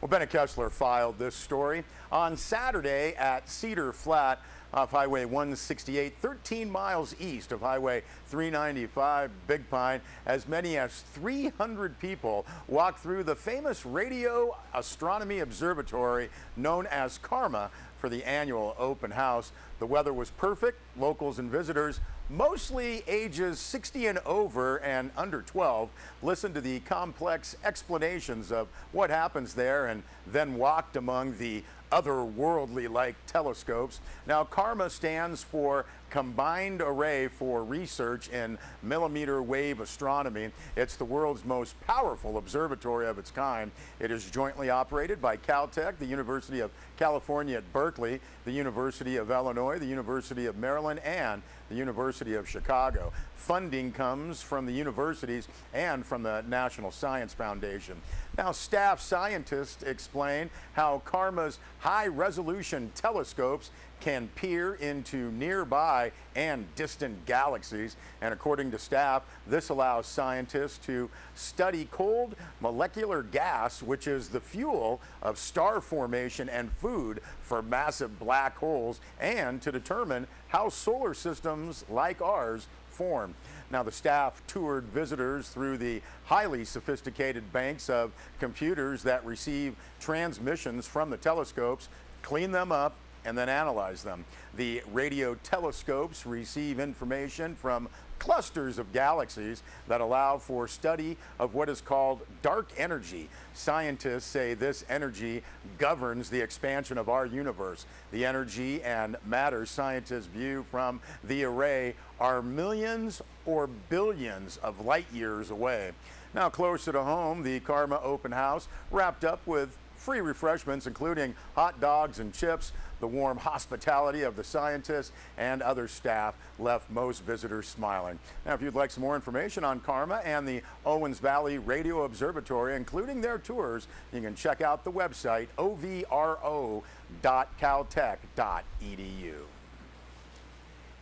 Well, Bennett Kessler filed this story on Saturday at Cedar Flat off Highway 168, 13 miles east of Highway 395, Big Pine. As many as 300 people walked through the famous radio astronomy observatory known as KARMA for the annual open house. The weather was perfect. Locals and visitors, mostly ages 60 and over and under 12, listened to the complex explanations of what happens there and then walked among the otherworldly-like telescopes. Now, KARMA stands for Combined Array for Research in Millimeter Wave Astronomy. It's the world's most powerful observatory of its kind. It is jointly operated by Caltech, the University of California at Berkeley, the University of Illinois, the University of Maryland, and the University of Chicago. Funding comes from the universities and from the National Science Foundation. Now, staff scientists explain how KARMA's high-resolution telescopes can peer into nearby and distant galaxies. And according to staff, this allows scientists to study cold molecular gas, which is the fuel of star formation and food for massive black holes, and to determine how solar systems like ours form. Now, the staff toured visitors through the highly sophisticated banks of computers that receive transmissions from the telescopes, clean them up, and then analyze them. The radio telescopes receive information from clusters of galaxies that allow for study of what is called dark energy. Scientists say this energy governs the expansion of our universe. The energy and matter scientists view from the array are millions or billions of light years away. Now, closer to home, the KARMA open house wrapped up with free refreshments, including hot dogs and chips. The warm hospitality of the scientists and other staff left most visitors smiling. Now, if you'd like some more information on KARMA and the Owens Valley Radio Observatory, including their tours, you can check out the website ovro.caltech.edu.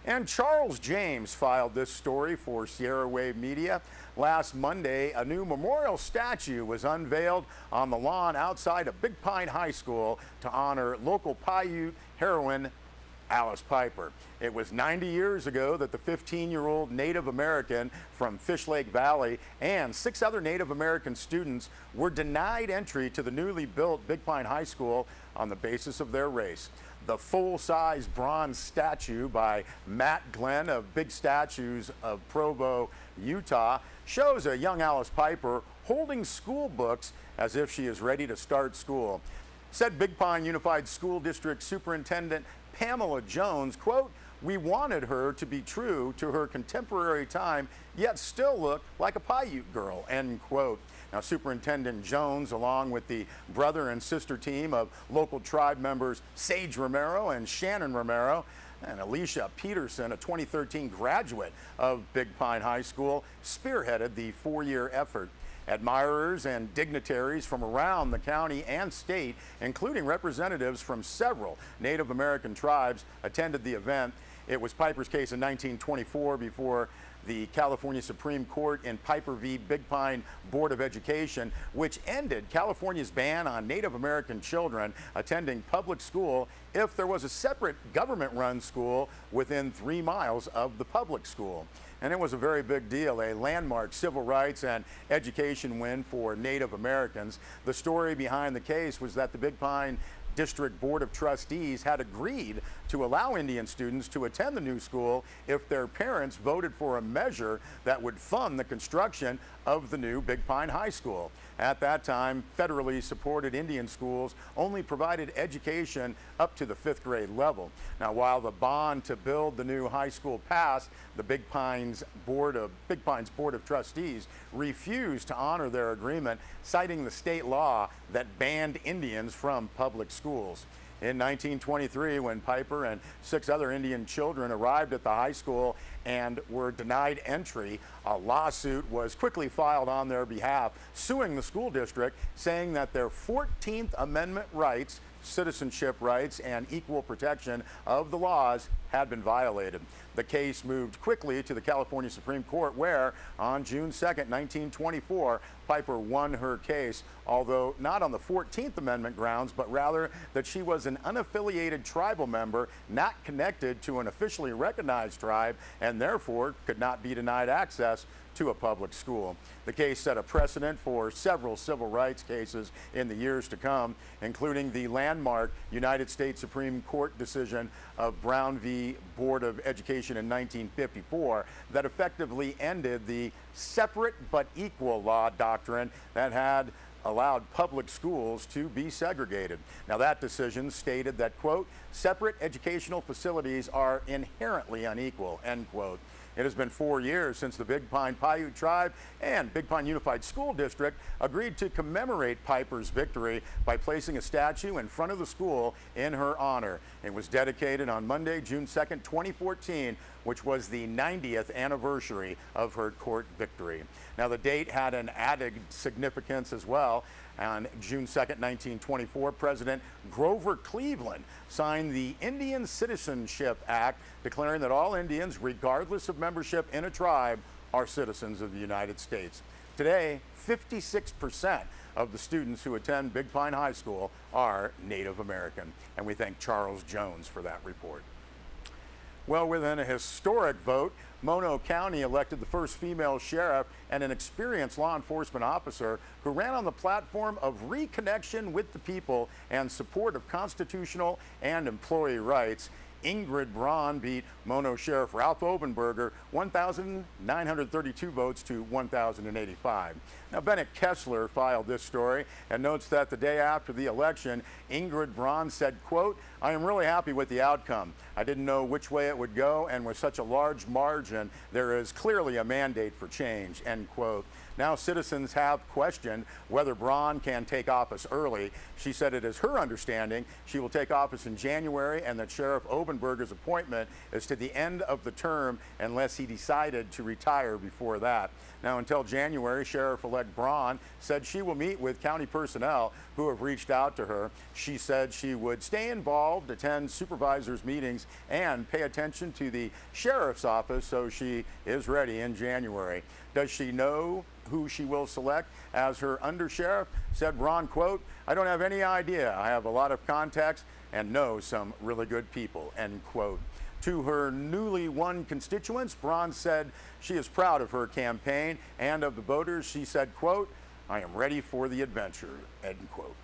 And Charles James filed this story for Sierra Wave Media. Last Monday, a new memorial statue was unveiled on the lawn outside of Big Pine High School to honor local Paiute heroine Alice Piper. It was 90 years ago that the 15-year-old Native American from Fish Lake Valley and 6 other Native American students were denied entry to the newly built Big Pine High School on the basis of their race. The full-size bronze statue by Matt Glenn of Big Statues of Provo, Utah, shows a young Alice Piper holding school books as if she is ready to start school. Said Big Pine Unified School District Superintendent Pamela Jones, quote, "We wanted her to be true to her contemporary time, yet still look like a Paiute girl," end quote. Now, Superintendent Jones, along with the brother and sister team of local tribe members Sage Romero and Shannon Romero, and Alicia Peterson, a 2013 graduate of Big Pine High School, spearheaded the 4-year effort. Admirers and dignitaries from around the county and state, including representatives from several Native American tribes, attended the event. It was Piper's case in 1924 before the California Supreme Court in Piper v. Big Pine Board of Education, which ended California's ban on Native American children attending public school if there was a separate government-run school within 3 miles of the public school. And it was a very big deal, a landmark civil rights and education win for Native Americans. The story behind the case was that the Big Pine District Board of Trustees had agreed to allow Indian students to attend the new school if their parents voted for a measure that would fund the construction of the new Big Pine High School. At that time, federally supported Indian schools only provided education up to the 5th grade level. Now, while the bond to build the new high school passed, the Big Pine's Board of Trustees refused to honor their agreement, citing the state law that banned Indians from public schools. In 1923, when Piper and 6 other Indian children arrived at the high school and were denied entry, a lawsuit was quickly filed on their behalf, suing the school district, saying that their 14th Amendment rights citizenship rights and equal protection of the laws had been violated. The case moved quickly to the California Supreme Court, where on June 2nd, 1924, Piper won her case, although not on the 14th Amendment grounds, but rather that she was an unaffiliated tribal member not connected to an officially recognized tribe and therefore could not be denied access to a public school. The case set a precedent for several civil rights cases in the years to come, including the landmark United States Supreme Court decision of Brown v. Board of Education in 1954 that effectively ended the separate but equal law doctrine that had allowed public schools to be segregated. Now, that decision stated that, quote, separate educational facilities are inherently unequal, end quote. It has been 4 years since the Big Pine Paiute Tribe and Big Pine Unified School District agreed to commemorate Piper's victory by placing a statue in front of the school in her honor. It was dedicated on Monday, June 2nd, 2014, which was the 90th anniversary of her court victory. Now, the date had an added significance as well. On June 2nd, 1924, President Grover Cleveland signed the Indian Citizenship Act, declaring that all Indians, regardless of membership in a tribe, are citizens of the United States. Today, 56% of the students who attend Big Pine High School are Native American, and we thank Charles Jones for that report. Well, within a historic vote, Mono County elected the first female sheriff and an experienced law enforcement officer who ran on the platform of reconnection with the people and support of constitutional and employee rights. Ingrid Braun beat Mono Sheriff Ralph Obenberger 1,932 votes to 1,085. Now, Bennett Kessler filed this story and notes that the day after the election, Ingrid Braun said, quote, I am really happy with the outcome. I didn't know which way it would go, and with such a large margin, there is clearly a mandate for change, end quote. Now, citizens have questioned whether Braun can take office early. She said it is her understanding she will take office in January and that Sheriff Obenberger's appointment is to the end of the term unless he decided to retire before that. Now, until January, Sheriff-elect Braun said she will meet with county personnel who have reached out to her. She said she would stay involved, attend supervisors' meetings, and pay attention to the sheriff's office, so she is ready in January. Does she know who she will select as her undersheriff? Said Braun, quote, I don't have any idea. I have a lot of contacts and know some really good people, end quote. To her newly won constituents, Braun said she is proud of her campaign and of the voters. She said, quote, I am ready for the adventure, end quote.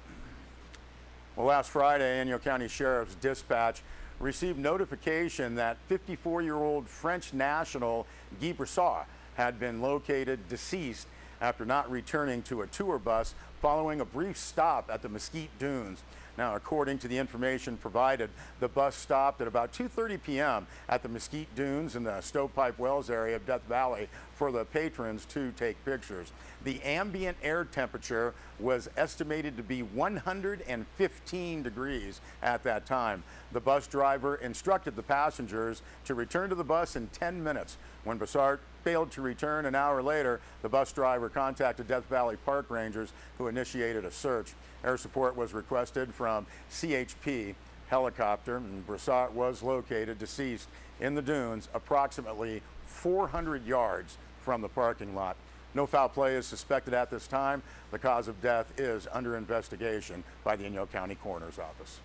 Well, last Friday, Inyo County Sheriff's Dispatch received notification that 54-year-old French national Guy Broussard had been located deceased after not returning to a tour bus following a brief stop at the Mesquite Dunes. Now, according to the information provided, the bus stopped at about 2:30 p.m. at the Mesquite Dunes in the Stovepipe Wells area of Death Valley for the patrons to take pictures. The ambient air temperature was estimated to be 115 degrees at that time. The bus driver instructed the passengers to return to the bus in 10 minutes. When Broussard failed to return an hour later, the bus driver contacted Death Valley Park Rangers, who initiated a search. Air support was requested from CHP helicopter, and Broussard was located deceased in the dunes approximately 400 yards from the parking lot. No foul play is suspected at this time. The cause of death is under investigation by the Inyo County Coroner's Office.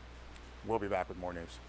We'll be back with more news.